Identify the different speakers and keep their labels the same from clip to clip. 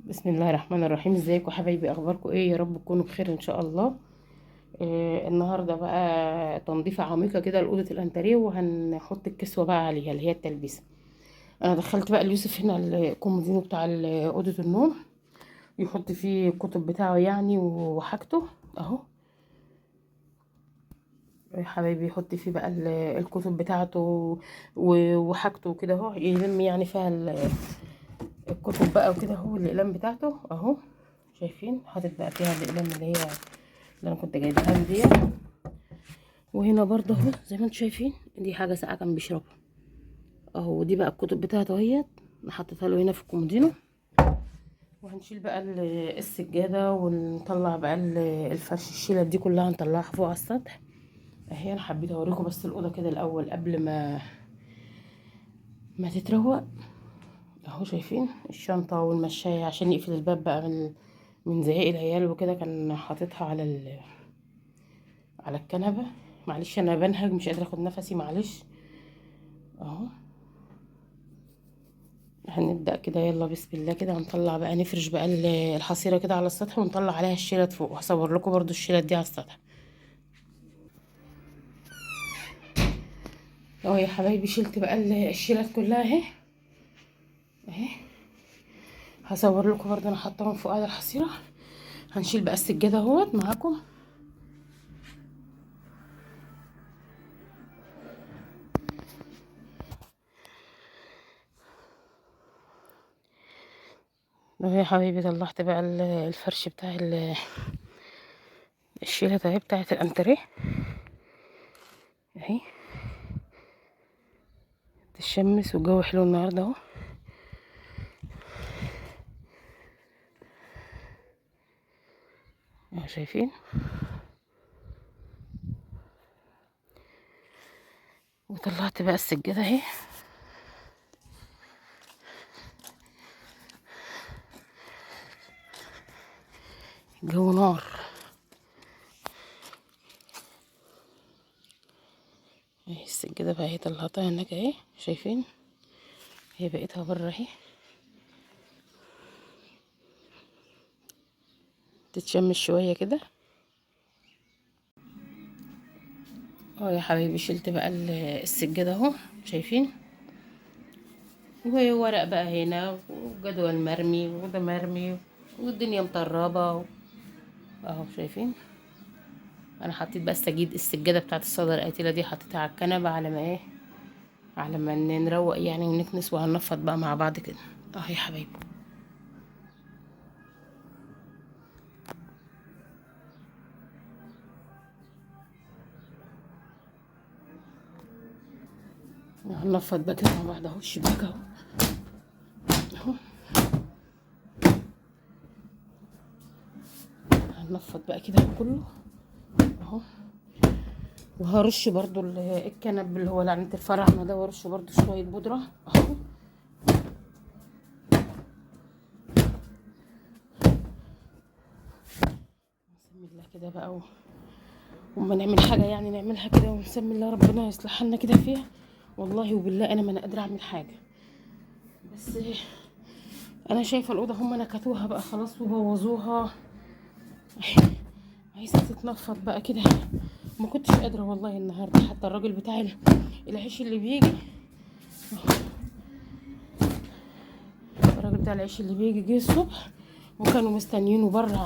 Speaker 1: بسم الله الرحمن الرحيم. ازيكم حبايبي؟ اخباركم ايه؟ يا رب تكونوا بخير ان شاء الله. النهارده بقى تنظيفه عميقه كده لاوضه الانتريه، وهنحط الكسوه بقى عليها اللي هي التلبيسه. انا دخلت بقى اليوسف هنا الكومودينو بتاع اوضه النوم، يحط فيه الكتب بتاعه يعني وحاجته اهو. يا حبايبي يحط فيه بقى الكتب بتاعته وحاجته وكده اهو، يلم يعني فيها الكتب بقى وكده اهو، الاقلام بتاعته اهو. شايفين حاطط بقى فيها الاقلام اللي انا كنت جايبها له دي. وهنا برضه اهو زي ما انتم شايفين دي حاجه ساقعه كان بيشربها اهو. ودي بقى الكتب بتاعته اهيت، حطيتها له هنا في الكومودينو. وهنشيل بقى السجاده ونطلع بقى الفرش، الشيله دي كلها هنطلعها فوق على السطح اهي. انا حبيت اوريكم بس الاوضه كده الاول قبل ما تتروق اهو. شايفين الشنطه والمشايه عشان يقفل الباب بقى من زعيق العيال وكده، كان حاططها على الكنبه. معلش انا بنهج مش قادره اخد نفسي، معلش اهو. هنبدأ كده، يلا بسم الله كده. هنطلع بقى نفرش بقى الحصيرة كده على السطح، ونطلع عليها الشيلات فوق. هصور لكم برضو الشيلات دي على السطح اهو. يا حبايبي شلت بقى الشيلات كلها اهي اهي. هصور لكم برضو انا حطاهم فوق على الحصيرة. هنشيل بقى السجادة اهوت معاكم. اهو يا حبايبي طلعت بقى الفرش بتاع الشيلات اهي بتاعت الانتريه اهي. تشمس والجو حلو النهارده اهو. اهو شايفين. وطلعت بقى السجادة اهي. الجو نار اهي. السجادة بقى اهي طلعتها هناك اهي، شايفين هي بقيتها بره اهي. تتشمس شوية كده اهو. يا حبيبي شلت بقى السجادة اهو، شايفين. وورق بقى هنا، وجدول مرمي وده مرمي، والدنيا مطربة اهو. شايفين. انا حطيت بقى السجادة بتاعت الصدر القتيلة دي، حطيتها على الكنبة على ما ايه، على ما نروق يعني ونكنس، وهنفض بقى مع بعض كده اهو. يا حبايبي هنفض بقى كده مع بعض اهو. الشباك اهو اهو. هنفض بقى كده كله اهو. وهرش برضو الكنب اللي هو لعنة الفراعنة ده، وارش برضو شوية بودرة اهو. بسم الله كده بقى وما نعمل حاجة يعني نعملها كده ونسمي الله ربنا يصلح حالنا كده فيها. والله وبالله انا ما انا قادرة اعمل حاجة، بس انا شايفة الأوضة هم نكتوها بقى خلاص وبوظوها. عايزة تتنفض بقى كده. ما كنتش قادرة والله النهاردة. حتى الراجل بتاع العيش اللي بيجي، الراجل بتاع العيش اللي بيجي جه الصبح، وكانوا مستنيينه بره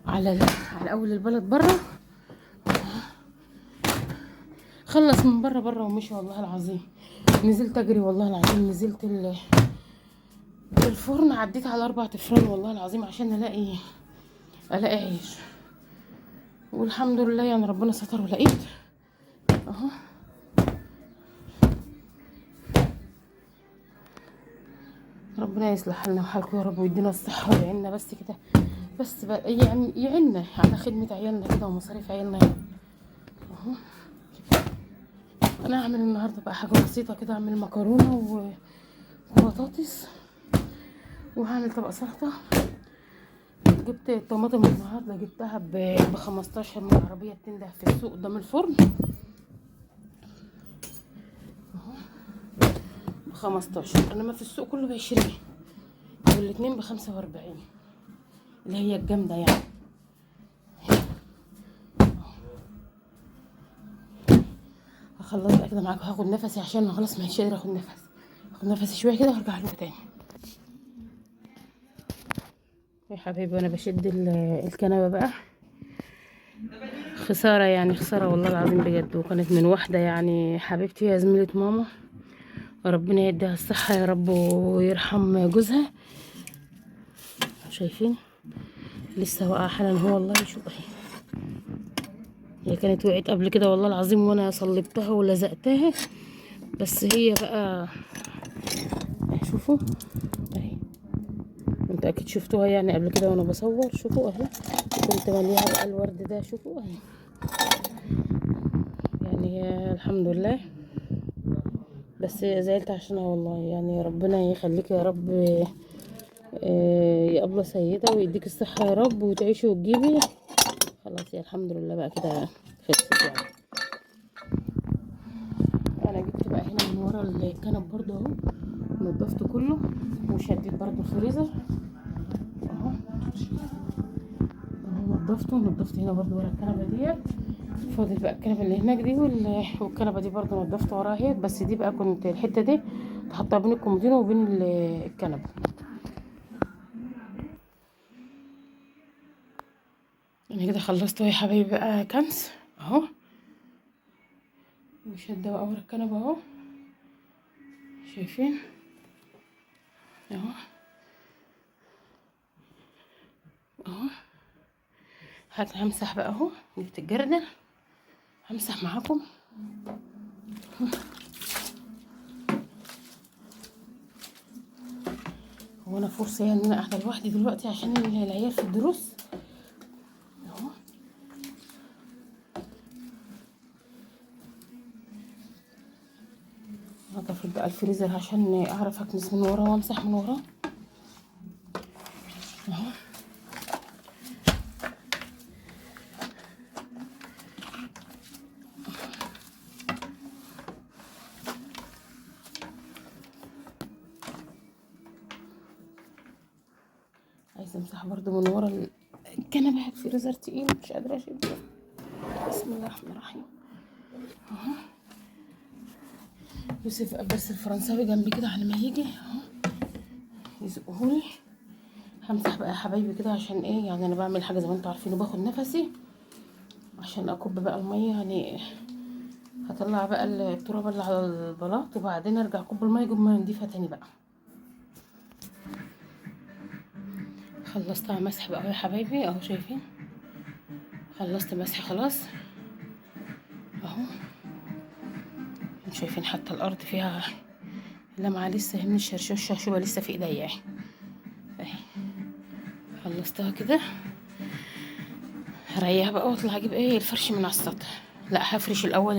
Speaker 1: على اول البلد بره. خلص من بره ومشي والله العظيم. نزلت اجري والله العظيم، نزلت الفرن، عديت على 4 افران والله العظيم عشان الاقي عيش. والحمد لله يعني ربنا ستر ولقيت اهو. ربنا يصلح حالنا وحالكم يا رب، ويدينا الصحة ويعيننا بس كده. بس بقى يعني يعيننا على خدمة عيالنا كده ومصاريف عيالنا يا رب اهو. انا هعمل النهارده بقى حاجة بسيطة كده، اعمل مكرونة وبطاطس، وهعمل طبق سلطة. جبت الطماطم النهارده، جبتها ب15 من العربية بتنده في السوق قدام الفرن اهو. 15، انما في السوق كله ب20، والاتنين ب45 اللي هي الجامده يعني. هخلص بقى كده معاكم، هاخد نفسي عشان انا خلاص مش قادره اخد نفسي شويه كده وارجع لكم تاني. يا حبيبي وانا بشد الكنبه بقى، خساره يعني، خساره والله العظيم بجد. وكانت من واحده يعني حبيبتي يا زميله ماما، ربنا يديها الصحه يا رب ويرحم جوزها. شايفين لسه واقعه حالا هو والله. شوف اهي، هي كانت وقعت قبل كده والله العظيم وانا صلبتها ولزقتها، بس هي بقى شوفوا اهي، انتوا اكيد شفتوها يعني قبل كده وانا بصور. شوفوا اهي، كنت مليها بقى الورد ده. شوفوا اهي، يعني هي الحمد لله، بس زعلت عشانها والله. يعني ربنا يخليك يا رب يا أبلة سيدة، ويديك الصحة يا رب، وتعيشي وتجيبي. خلاص يا الحمد لله بقى كده خلصت يعني. انا جبت بقى هنا من ورا الكنب برضو اهو، نضفته كله وشديت برضو الفريزر اهو. نضفت هنا برضو ورا الكنبه ديت. فاضل بقى الكنبه اللي هناك دي والكنبه دي برضو نضفت وراها اهي. بس دي بقى كنت الحته دي تحطها بين الكومودين وبين الكنبه. انا كده خلصت يا حبايبي بقى كنس اهو، وشده بقى ورا الكنبه اهو، شايفين اهو اهو. همسح بقى اهو، جبت الجردل همسح معاكم. هو انا فرصه يعني ان انا قاعده لوحدي دلوقتي عشان العيال في الدروس اهو. هقفل بقى الفريزر عشان اعرف اكنس من ورا وامسح من ورا اهو. عايزه امسح برضو من ورا الكنبه، الفريزر تقيل مش قادره اشيله. بسم الله الرحمن الرحيم اهو. يوسف بس الفرنساوي جنبي كده على ما يجي اهو يزقهولي. همسح بقى يا حبايبي كده عشان ايه يعني، انا بعمل حاجه زي ما انتوا عارفين وباخد نفسي عشان اكب بقى الميه يعني. هطلع بقى التراب اللي على البلاط وبعدين ارجع اكب الميه اجيب ميه نضيفه تاني بقى. خلصت مسح بقى يا حبايبي اهو، شايفين خلصت مسح خلاص اهو. شايفين حتى الارض فيها لمعه لسه من الشرشوبه لسه في ايديا اهي. خلصتها كده، هريح بقى واطلع اجيب ايه الفرش من على السطح. لا هفرش الاول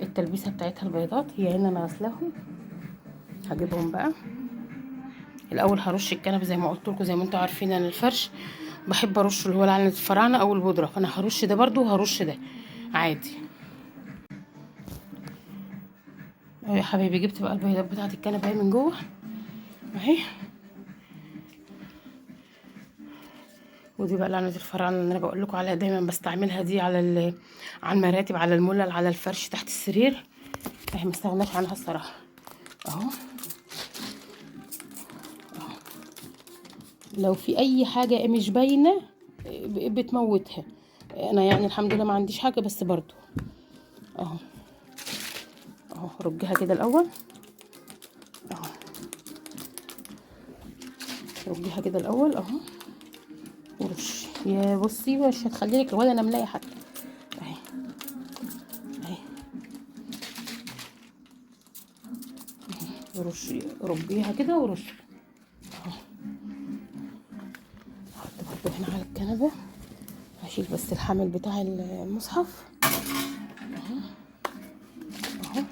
Speaker 1: التلبيسه بتاعتها البيضات، هي هنا انا غسلاهم هجيبهم بقى الاول. هرش الكنبه زي ما قلت لكم، زي ما انتم عارفين انا الفرش بحب ارش اللي هو لعنه الفراعنه او البودره، فانا هرش ده برضو وهرش ده عادي اهو. يا حبيبي جبت بقى البيضات بتاعت الكنبه اهي من جوه اهي. ودي بقى لعنه الفراعنه اللي انا بقول لكم عليها دايما بستعملها، دي على المراتب، على الملل، على الفرش تحت السرير اهي، ما استغناش عنها الصراحه اهو. لو في اي حاجه مش باينه بتموتها. انا يعني الحمد لله ما عنديش حاجه، بس برضو اهو اهو. رجها كده الاول اهو، رجيها كده الاول اهو ورش. يا بصي مش هتخلي لك ولا نملايه حتى اهي اهي. رشي ربيها كده ورشي اهو. احط برضو هنا على الكنبه، هشيل بس الحامل بتاع المصحف اهو اهو.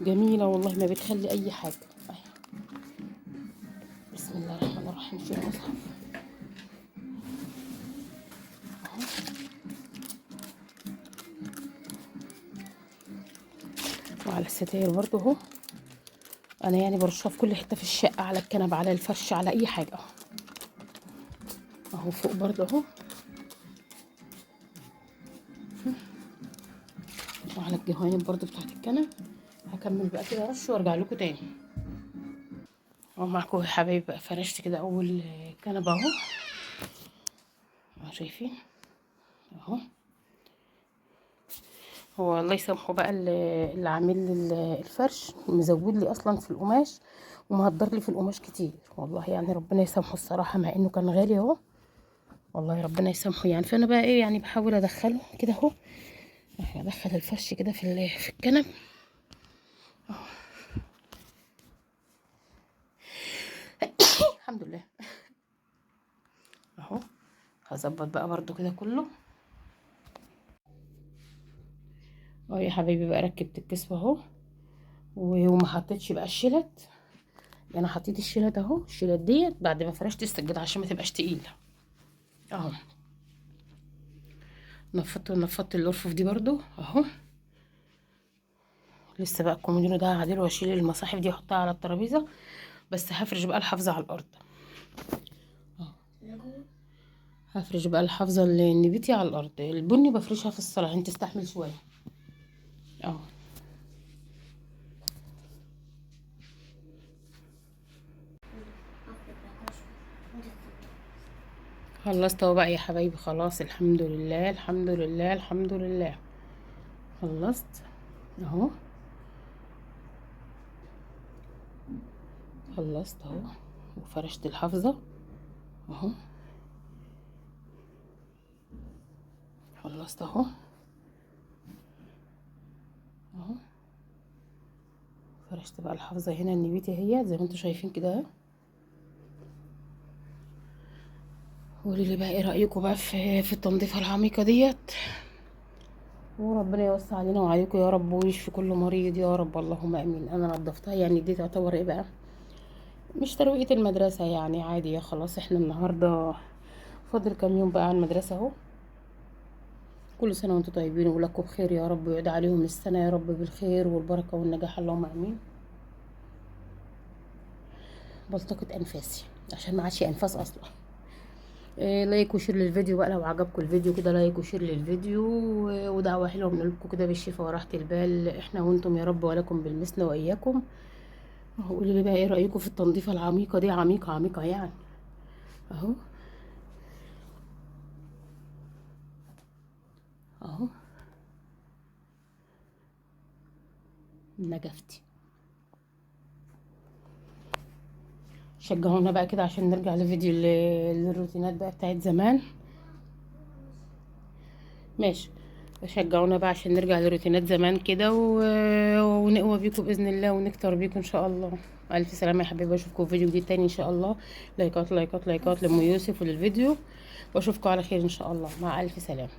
Speaker 1: جميله والله ما بتخلي اي حاجه اهي. بسم الله الرحمن الرحيم. شيل المصحف اهو وعلى الستاير برضو اهو. انا يعني برشها في كل حته في الشقه، على الكنب، على الفرش، على اي حاجه اهو. اهو فوق برضو اهو، وعلى الجوانب برضو بتاعت الكنب. هكمل بقى كده رش وارجع لكم تاني. اهو معاكم يا حبايبي بقى، فرشت كده اول كنبه اهو. شايفين اهو. هو الله يسامحه بقى اللي عامل لي الفرش، مزود لي اصلا في القماش ومهدر لي في القماش كتير والله، يعني ربنا يسامحه الصراحه، مع انه كان غالي اهو والله، ربنا يسامحه يعني. فانا بقى ايه يعني، بحاول ادخله كده اهو، ادخل الفرش كده في الكنب اهو. الحمد لله اهو. هظبط بقى برضو كده كله اهو يا حبايبي. بقى ركبت الكسوه اهو، وما حطيتش بقى الشلت. انا حطيت الشلت اهو، الشلت ديت بعد ما فرشت السجاده عشان ما تبقاش تقيله اهو. نفضت الارفف دي برضو اهو. لسه بقى الكومودينو ده هعدله واشيل المصاحف دي واحطها على الترابيزه، بس هفرش بقى الحافظه على الارض اهو. هفرش بقى الحافظه النبيتي على الارض. البني بفرشها في الصاله عشان تستحمل شويه اهو. خلصت اهو بقى يا حبايبي، خلاص الحمد لله الحمد لله الحمد لله. خلصت اهو. خلصت اهو وفرشت الحافظه اهو. خلصت اهو اهو. فرشت بقى الحافظه هنا النبيتي هي زي ما انتم شايفين كده اهو. قولي لي بقى ايه رايكم بقى في التنظيفه العميقه ديت، وربنا يوسع علينا وعليكم يا رب، ويشفي كل مريض يا رب، اللهم امين. انا نضفتها يعني، دي تعتبر ايه بقى، مش ترويقه المدرسه يعني، عادي يا خلاص. احنا النهارده فاضل كام يوم بقى على المدرسه اهو. كل سنه وانتم طيبين ولكم بخير يا رب، ويعود عليهم السنه يا رب بالخير والبركه والنجاح، اللهم امين. بلتقط انفاسي عشان ما عادش انفاس اصلا. لايك وشير للفيديو بقى لو عجبكم الفيديو كده، لايك وشير للفيديو، ودعوة حلوة من قلبكم كده بالشفاء وراحة البال، احنا وانتم يا رب، ولكم بالمثل واياكم. قولوا لي بقى ايه رأيكم في التنظيفة العميقة دي، عميقة عميقة يعني اهو. اهو نجفتي. شجعونا بقى كده عشان نرجع لفيديو للروتينات بقى بتاعت زمان. ماشي. شجعونا بقى عشان نرجع لروتينات زمان كده ونقوى بيكم باذن الله، ونكتر بيكم ان شاء الله. الف سلامه يا حبيبي، اشوفكم في فيديو جديد تاني ان شاء الله. لايكات لايكات لايكات لام يوسف وللفيديو، واشوفكم على خير ان شاء الله. مع الف سلامه.